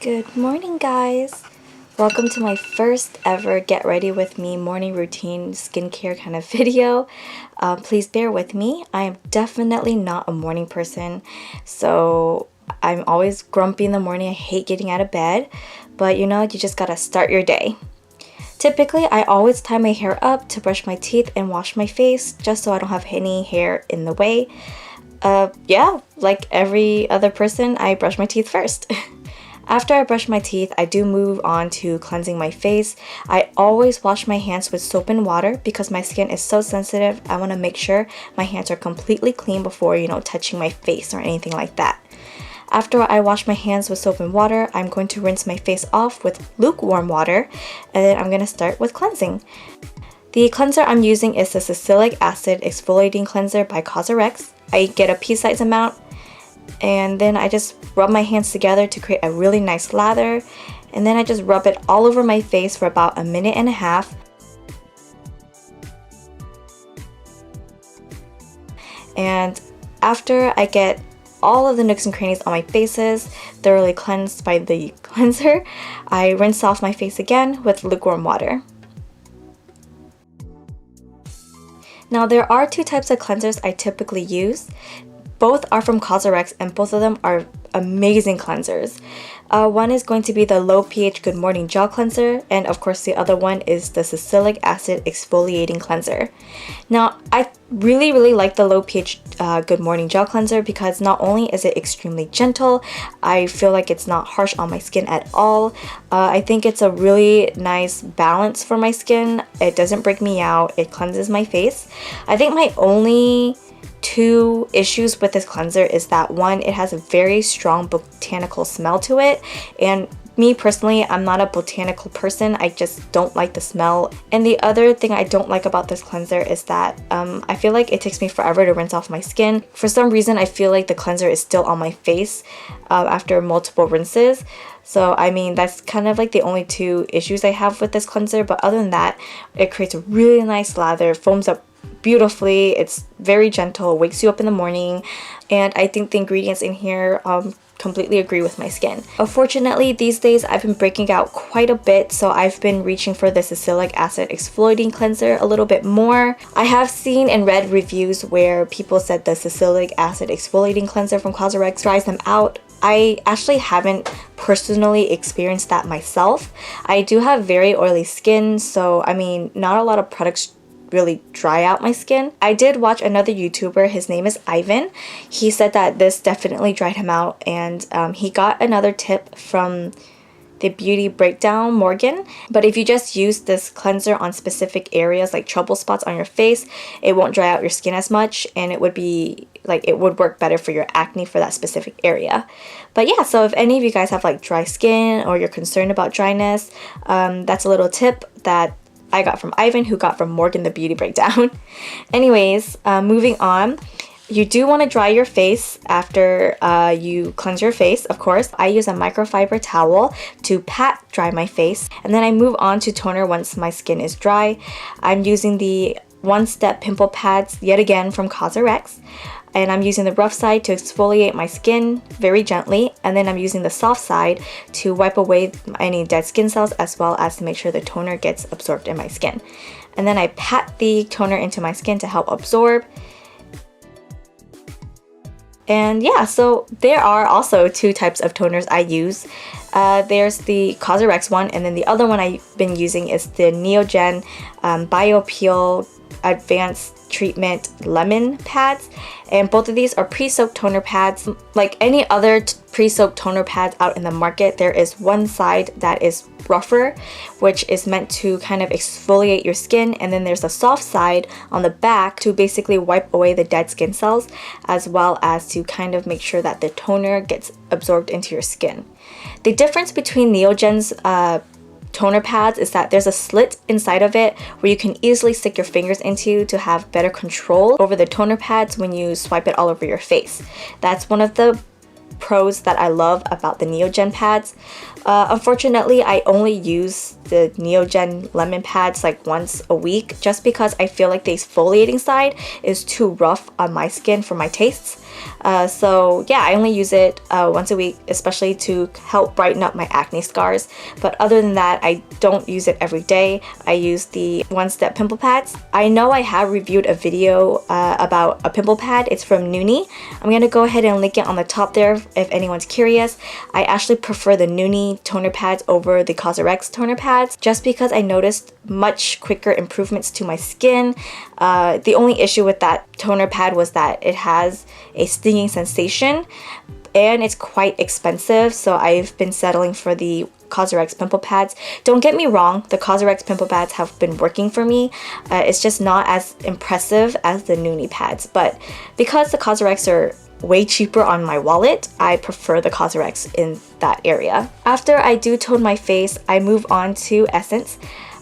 Good morning, guys. Welcome to my first ever get ready with me morning routine skincare kind of video. Please bear with me. I am definitely not a morning person, so I'm always grumpy in the morning. I hate getting out of bed, but you know, you just gotta start your day. Typically, I always tie my hair up to brush my teeth and wash my face just so I don't have any hair in the way. Yeah, like every other person, I brush my teeth first. After I brush my teeth, I do move on to cleansing my face. I always wash my hands with soap and water because my skin is so sensitive. I want to make sure my hands are completely clean before, touching my face or anything like that. After I wash my hands with soap and water, I'm going to rinse my face off with lukewarm water, and then I'm going to start with cleansing. The cleanser I'm using is the salicylic acid exfoliating cleanser by CosRx. I get a pea-sized amount, and then I just rub my hands together to create a really nice lather, and then I just rub it all over my face for about a minute and a half. And after I get all of the nooks and crannies on my faces thoroughly cleansed by the cleanser, I rinse off my face again with lukewarm water. Now, there are two types of cleansers I typically use. Both are from CosRx and both of them are amazing cleansers. One is going to be the low pH Good Morning Gel Cleanser, and of course the other one is the salicylic acid exfoliating cleanser. Now, I really like the low pH Good Morning Gel Cleanser because not only is it extremely gentle, I feel like it's not harsh on my skin at all. I think it's a really nice balance for my skin. It doesn't break me out, it cleanses my face. I think my only two issues with this cleanser is that one, it has a very strong botanical smell to it, and me personally, I'm not a botanical person. I just don't like the smell. And the other thing I don't like about this cleanser is that I feel like it takes me forever to rinse off my skin. For some reason, I feel like the cleanser is still on my face after multiple rinses. So I mean, that's kind of like the only two issues I have with this cleanser, but other than that, it creates a really nice lather, foams up beautifully, it's very gentle, wakes you up in the morning, and I think the ingredients in here completely agree with my skin. Unfortunately, these days I've been breaking out quite a bit, so I've been reaching for the salicylic acid exfoliating cleanser a little bit more. I have seen and read reviews where people said the salicylic acid exfoliating cleanser from CosRx dries them out. I actually haven't personally experienced that myself. I do have very oily skin, so I mean, not a lot of products really dry out my skin. I did watch another YouTuber, his name is Ivan. He said that this definitely dried him out, and he got another tip from the Beauty Breakdown Morgan. But if you just use this cleanser on specific areas like trouble spots on your face, it won't dry out your skin as much, and it would be like, it would work better for your acne for that specific area. But yeah, so if any of you guys have like dry skin or you're concerned about dryness, that's a little tip that I got from Ivan, who got from Morgan the Beauty Breakdown. Anyways, moving on. You do want to dry your face after you cleanse your face, of course. I use a microfiber towel to pat dry my face, and then I move on to toner once my skin is dry. I'm using the One Step Pimple Pads, yet again from CosRx. And I'm using the rough side to exfoliate my skin very gently, and then I'm using the soft side to wipe away any dead skin cells, as well as to make sure the toner gets absorbed in my skin. And then I pat the toner into my skin to help absorb. And yeah, so there are also two types of toners I use. There's the CosRx one, and then the other one I've been using is the Neogen BioPeel Advanced Treatment Lemon Pads, and both of these are pre-soaked toner pads. Like any other pre-soaked toner pads out in the market, there is one side that is rougher, which is meant to kind of exfoliate your skin, and then there's a soft side on the back to basically wipe away the dead skin cells, as well as to kind of make sure that the toner gets absorbed into your skin. The difference between Neogen's toner pads is that there's a slit inside of it where you can easily stick your fingers into to have better control over the toner pads when you swipe it all over your face. That's one of the pros that I love about the Neogen pads. Unfortunately, I only use the Neogen lemon pads like once a week just because I feel like the exfoliating side is too rough on my skin for my tastes. So yeah, I only use it once a week, especially to help brighten up my acne scars. But other than that, I don't use it every day. I use the one-step pimple pads. I know I have reviewed a video about a pimple pad. It's from Noonie. I'm gonna go ahead and link it on the top there if anyone's curious. I actually prefer the Noonie toner pads over the CosRX toner pads just because I noticed much quicker improvements to my skin. The only issue with that toner pad was that it has a stinging sensation and it's quite expensive, so I've been settling for the CosRX pimple pads. Don't get me wrong, the CosRX pimple pads have been working for me. It's just not as impressive as the Noonie pads, but because the CosRX are way cheaper on my wallet, I prefer the CosRX in that area. After I do tone my face, I move on to essence.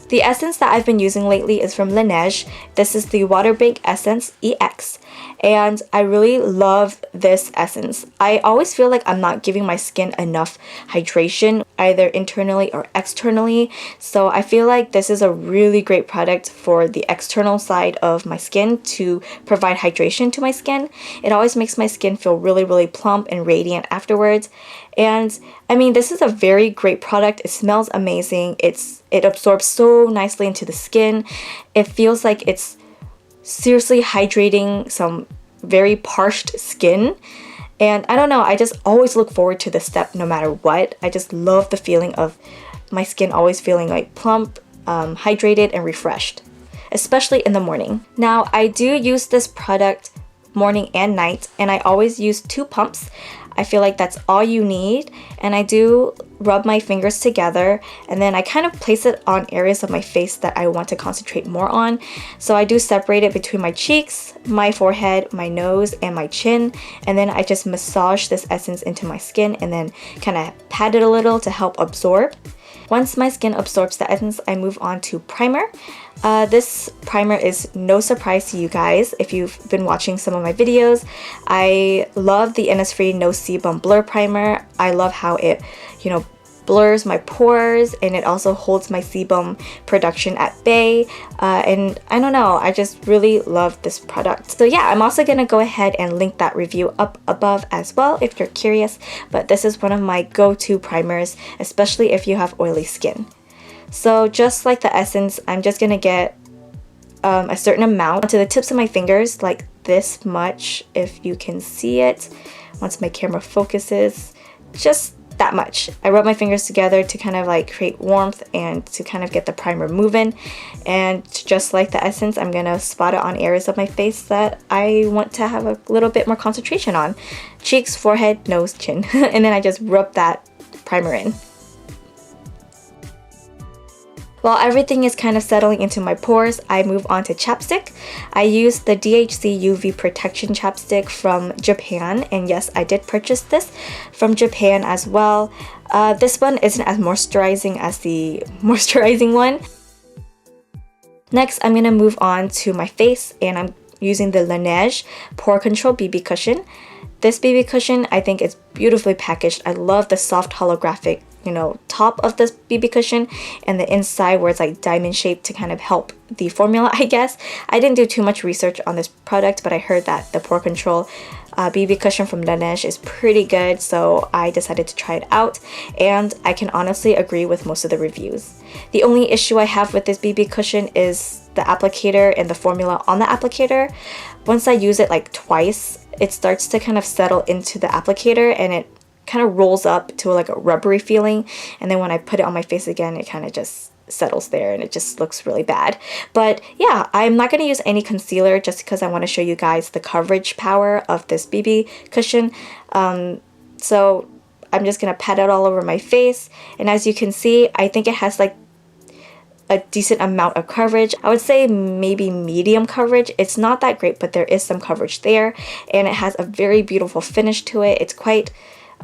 The essence that I've been using lately is from Laneige. This is the Water Based Essence EX, and I really love this essence. I always feel like I'm not giving my skin enough hydration, either internally or externally, so I feel like this is a really great product for the external side of my skin to provide hydration to my skin. It always makes my skin feel really plump and radiant afterwards. And I mean, this is a very great product. It smells amazing. It absorbs so nicely into the skin. It feels like it's seriously hydrating some very parched skin. And I don't know, I just always look forward to this step no matter what. I just love the feeling of my skin always feeling like plump, hydrated, and refreshed, especially in the morning. Now, I do use this product morning and night, and I always use 2 pumps. I feel like that's all you need, and I do rub my fingers together and then I kind of place it on areas of my face that I want to concentrate more on. So I do separate it between my cheeks, my forehead, my nose, and my chin, and then I just massage this essence into my skin and then kind of pat it a little to help absorb. Once my skin absorbs the essence, I move on to primer. This primer is no surprise to you guys if you've been watching some of my videos. I love the Innisfree No Sebum Blur Primer. I love how it, blurs my pores, and it also holds my sebum production at bay. And I don't know, I just really love this product. So yeah, I'm also gonna go ahead and link that review up above as well if you're curious. But this is one of my go-to primers, especially if you have oily skin. So just like the essence, I'm just gonna get a certain amount onto the tips of my fingers, like this much, if you can see it. Once my camera focuses, just that much. I rub my fingers together to kind of like create warmth and to kind of get the primer moving. And just like the essence, I'm gonna spot it on areas of my face that I want to have a little bit more concentration on. Cheeks, forehead, nose, chin. And then I just rub that primer in. While everything is kind of settling into my pores, I move on to chapstick. I use the DHC UV Protection Chapstick from Japan, and yes, I did purchase this from Japan as well. This one isn't as moisturizing as the moisturizing one. Next, I'm going to move on to my face, and I'm using the Laneige Pore Control BB Cushion. This BB cushion, I think, is beautifully packaged. I love the soft holographic top of this BB cushion and the inside where it's like diamond shaped to kind of help the formula, I guess. I didn't do too much research on this product, but I heard that the Pore Control BB cushion from Laneige is pretty good, so I decided to try it out, and I can honestly agree with most of the reviews. The only issue I have with this BB cushion is the applicator and the formula on the applicator. Once I use it like twice, it starts to kind of settle into the applicator and it kind of rolls up to like a rubbery feeling, and then when I put it on my face again, it kind of just settles there and it just looks really bad. But yeah, I'm not going to use any concealer just because I want to show you guys the coverage power of this BB cushion. So I'm just going to pat it all over my face, and as you can see, I think it has like a decent amount of coverage. I would say maybe medium coverage. It's not that great, but there is some coverage there, and it has a very beautiful finish to it. It's quite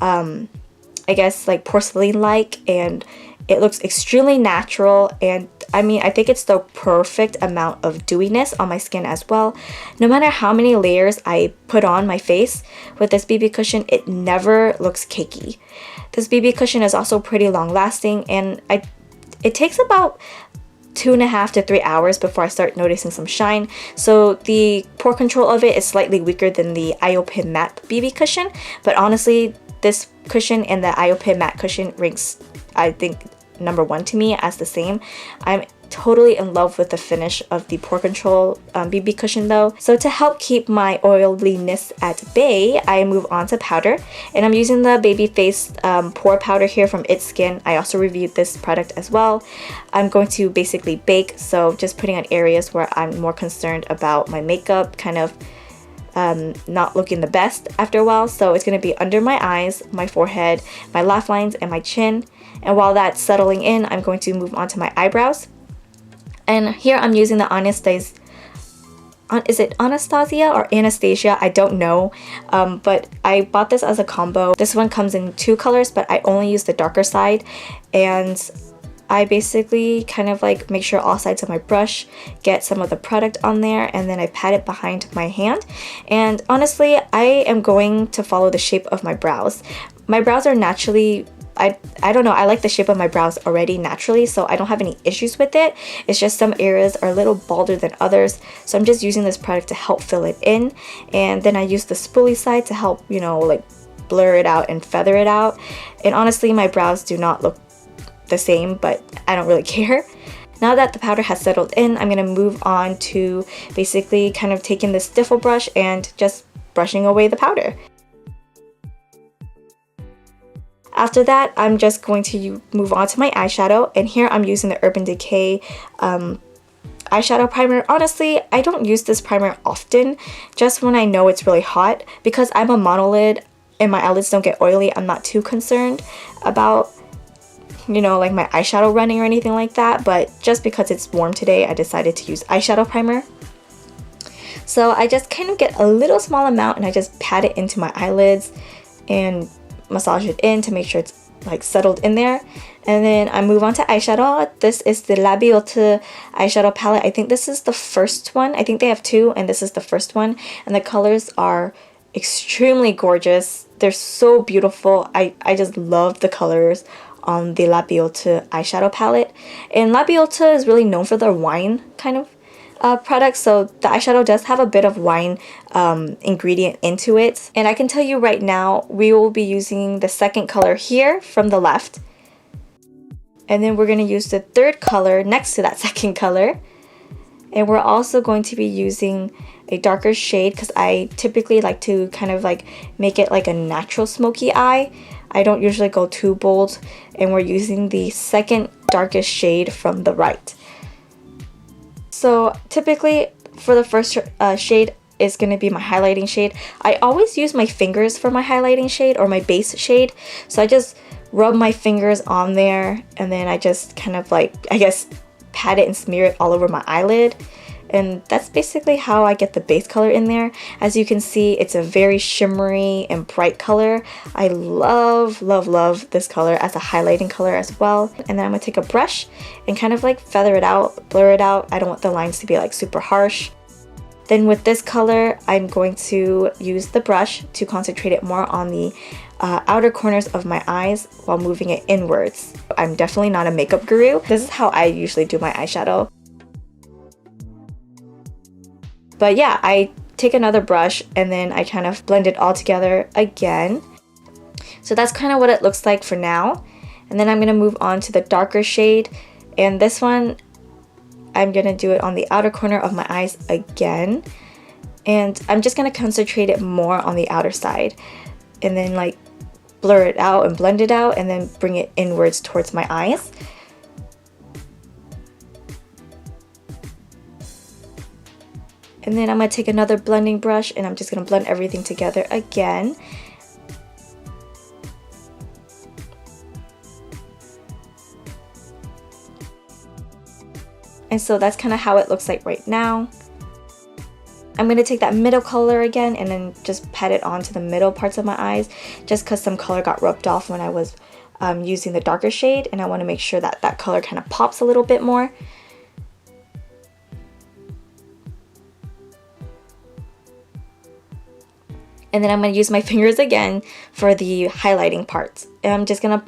I guess like porcelain-like, and it looks extremely natural, and I mean, I think it's the perfect amount of dewiness on my skin as well. No matter how many layers I put on my face with this BB cushion, it never looks cakey. This BB cushion is also pretty long lasting, and it takes about 2.5 to 3 hours before I start noticing some shine. So the pore control of it is slightly weaker than the IOPin matte BB cushion, but honestly this cushion and the IOPin matte cushion ranks, I think, #1 to me as the same. I'm totally in love with the finish of the pore control BB cushion though. So to help keep my oiliness at bay, I move on to powder, and I'm using the Babyface pore powder here from It's Skin. I also reviewed this product as well. I'm going to basically bake, so just putting on areas where I'm more concerned about my makeup kind of not looking the best after a while. So it's going to be under my eyes, my forehead, my laugh lines, and my chin. And while that's settling in, I'm going to move on to my eyebrows. And here I'm using the is it Anastasia or Anastasia? I don't know, but I bought this as a combo. This one comes in 2 colors, but I only use the darker side, and I basically kind of like make sure all sides of my brush get some of the product on there, and then I pat it behind my hand. And honestly, I am going to follow the shape of my brows. My brows are naturally, I don't know, I like the shape of my brows already naturally, so I don't have any issues with it. It's just some areas are a little balder than others, so I'm just using this product to help fill it in. And then I use the spoolie side to help, you know, like blur it out and feather it out. And honestly, my brows do not look the same, but I don't really care. Now that the powder has settled in, I'm going to move on to basically kind of taking this stiffle brush and just brushing away the powder. After that, I'm just going to move on to my eyeshadow, and here I'm using the Urban Decay eyeshadow primer. Honestly, I don't use this primer often, just when I know it's really hot. Because I'm a monolid and my eyelids don't get oily, I'm not too concerned about, you know, like my eyeshadow running or anything like that. But just because it's warm today, I decided to use eyeshadow primer. So I just kind of get a little small amount and I just pat it into my eyelids and massage it in to make sure it's like settled in there. And then I move on to eyeshadow. This is the Labiote eyeshadow palette. I think this is the first one. I think they have 2 and this is the first one, and the colors are extremely gorgeous. They're so beautiful. I just love the colors on the Labiote eyeshadow palette. And Labiote is really known for their wine kind of products, so the eyeshadow does have a bit of wine ingredient into it. And I can tell you right now, we will be using the second color here from the left, and then we're going to use the third color next to that second color. And we're also going to be using a darker shade because I typically like to kind of like make it like a natural smoky eye. I don't usually go too bold, and we're using the second darkest shade from the right. So typically for the first shade is going to be my highlighting shade. I always use my fingers for my highlighting shade or my base shade. So I just rub my fingers on there, and then I just kind of like, I guess, pat it and smear it all over my eyelid. And that's basically how I get the base color in there. As you can see, it's a very shimmery and bright color. I love, love, love this color as a highlighting color as well. And then I'm going to take a brush and kind of like feather it out, blur it out. I don't want the lines to be like super harsh. Then with this color, I'm going to use the brush to concentrate it more on the outer corners of my eyes while moving it inwards. I'm definitely not a makeup guru. This is how I usually do my eyeshadow. But yeah, I take another brush and then I kind of blend it all together again. So that's kind of what it looks like for now. And then I'm going to move on to the darker shade. And this one, I'm going to do it on the outer corner of my eyes again. And I'm just going to concentrate it more on the outer side. And then like blur it out and blend it out and then bring it inwards towards my eyes. And then I'm going to take another blending brush and I'm just going to blend everything together again. And so that's kind of how it looks like right now. I'm going to take that middle color again and then just pat it onto the middle parts of my eyes, just because some color got rubbed off when I was using the darker shade, and I want to make sure that that color kind of pops a little bit more. And then I'm going to use my fingers again for the highlighting parts. And I'm just going to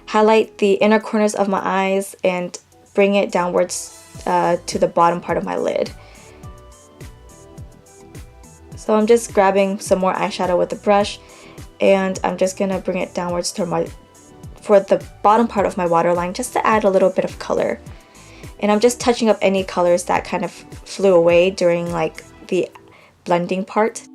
highlight the inner corners of my eyes and bring it downwards to the bottom part of my lid. So I'm just grabbing some more eyeshadow with the brush, and I'm just gonna bring it downwards to for the bottom part of my waterline, just to add a little bit of color. And I'm just touching up any colors that kind of flew away during like the blending part.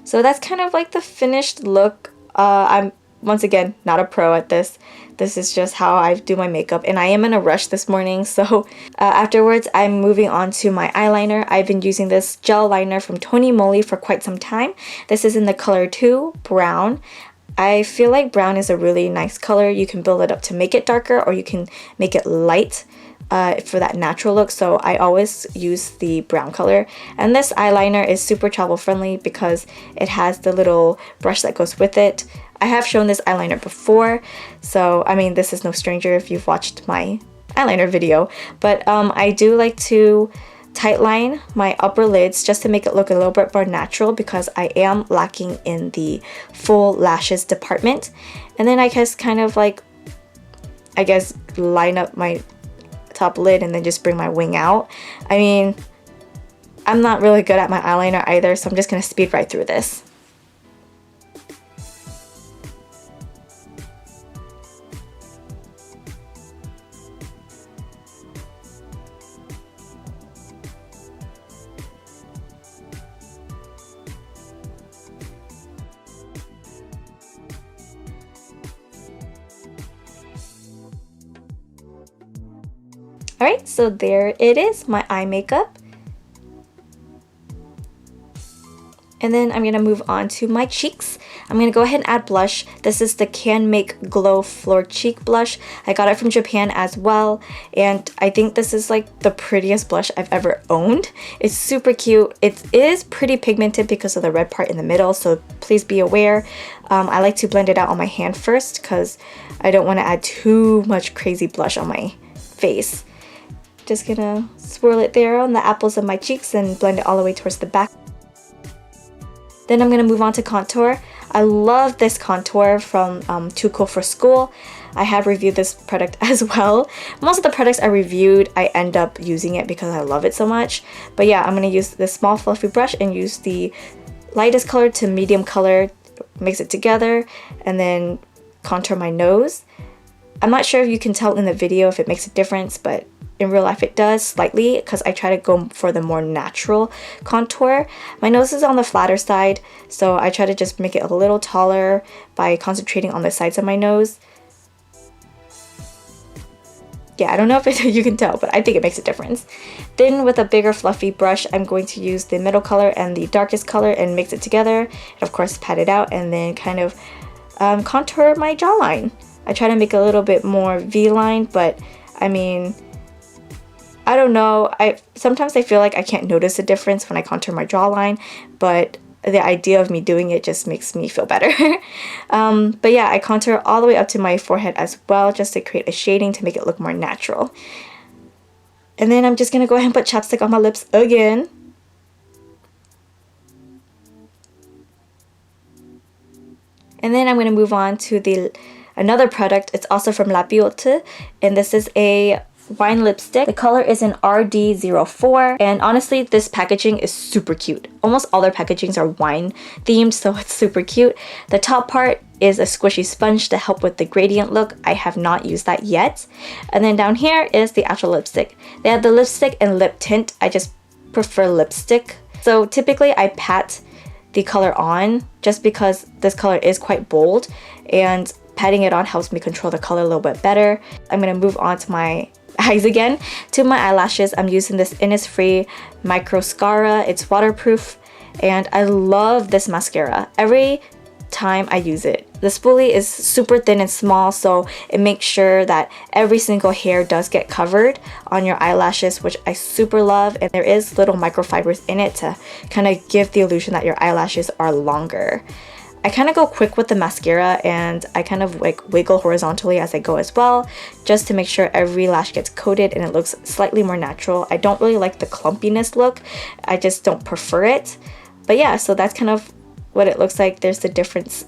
So that's kind of like the finished look. I'm once again not a pro at this. This is just how I do my makeup, and I am in a rush this morning, so afterwards I'm moving on to my eyeliner. I've been using this gel liner from Tony Moly for quite some time. This is in the color 2, Brown. I feel like brown is a really nice color. You can build it up to make it darker, or you can make it light for that natural look, so I always use the brown color. And this eyeliner is super travel friendly because it has the little brush that goes with it. I have shown this eyeliner before, so I mean, this is no stranger if you've watched my eyeliner video, but I do like to tightline my upper lids just to make it look a little bit more natural because I am lacking in the full lashes department. And then I just kind of like, I guess, line up my top lid and then just bring my wing out. I mean, I'm not really good at my eyeliner either, so I'm just gonna speed right through this. Alright, so there it is, my eye makeup. And then I'm going to move on to my cheeks. I'm going to go ahead and add blush. This is the Can Make Glow Floor Cheek Blush. I got it from Japan as well, and I think this is like the prettiest blush I've ever owned. It's super cute. It is pretty pigmented because of the red part in the middle, so please be aware. I like to blend it out on my hand first because I don't want to add too much crazy blush on my face. Just gonna swirl it there on the apples of my cheeks and blend it all the way towards the back. Then I'm gonna move on to contour. I love this contour from Too Cool for School. I have reviewed this product as well. Most of the products I reviewed, I end up using it because I love it so much. But yeah, I'm gonna use this small fluffy brush and use the lightest color to medium color, mix it together, and then contour my nose. I'm not sure if you can tell in the video if it makes a difference, but in real life it does slightly because I try to go for the more natural contour. My nose is on the flatter side, so I try to just make it a little taller by concentrating on the sides of my nose. Yeah, I don't know if you can tell, but I think it makes a difference. Then with a bigger fluffy brush, I'm going to use the middle color and the darkest color and mix it together, and of course pat it out, and then kind of contour my jawline. I try to make a little bit more V-line, but I mean, I don't know, sometimes I feel like I can't notice a difference when I contour my jawline, but the idea of me doing it just makes me feel better. But yeah, I contour all the way up to my forehead as well, just to create a shading to make it look more natural. And then I'm just gonna go ahead and put chapstick on my lips again. And then I'm gonna move on to another product. It's also from La Biote, and this is a wine lipstick. The color is in RD04, and honestly this packaging is super cute. Almost all their packagings are wine themed, so it's super cute. The top part is a squishy sponge to help with the gradient look. I have not used that yet. And then down here is the actual lipstick. They have the lipstick and lip tint. I just prefer lipstick. So typically I pat the color on just because this color is quite bold, and patting it on helps me control the color a little bit better. I'm gonna move on to my eyes again. To my eyelashes, I'm using this Innisfree Microscara. It's waterproof, and I love this mascara every time I use it. The spoolie is super thin and small, so it makes sure that every single hair does get covered on your eyelashes, which I super love, and there is little microfibers in it to kind of give the illusion that your eyelashes are longer. I kind of go quick with the mascara, and I kind of like wiggle horizontally as I go as well, just to make sure every lash gets coated and it looks slightly more natural. I don't really like the clumpiness look, I just don't prefer it. But yeah, so that's kind of what it looks like. There's the difference.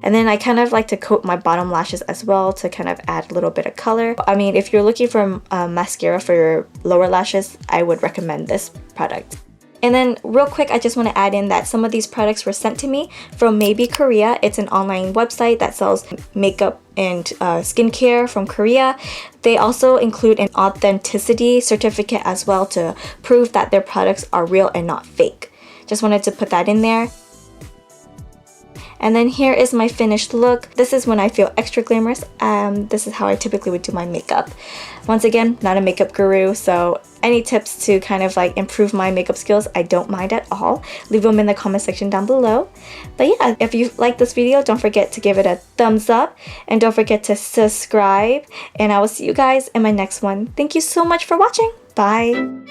And then I kind of like to coat my bottom lashes as well to kind of add a little bit of color. I mean, if you're looking for mascara for your lower lashes, I would recommend this product. And then real quick, I just want to add in that some of these products were sent to me from Maybe Korea. It's an online website that sells makeup and skincare from Korea. They also include an authenticity certificate as well to prove that their products are real and not fake. Just wanted to put that in there. And then here is my finished look. This is when I feel extra glamorous. This is how I typically would do my makeup. Once again, not a makeup guru, so any tips to kind of like improve my makeup skills, I don't mind at all. Leave them in the comment section down below. But yeah, if you like this video, don't forget to give it a thumbs up and don't forget to subscribe. And I will see you guys in my next one. Thank you so much for watching. Bye!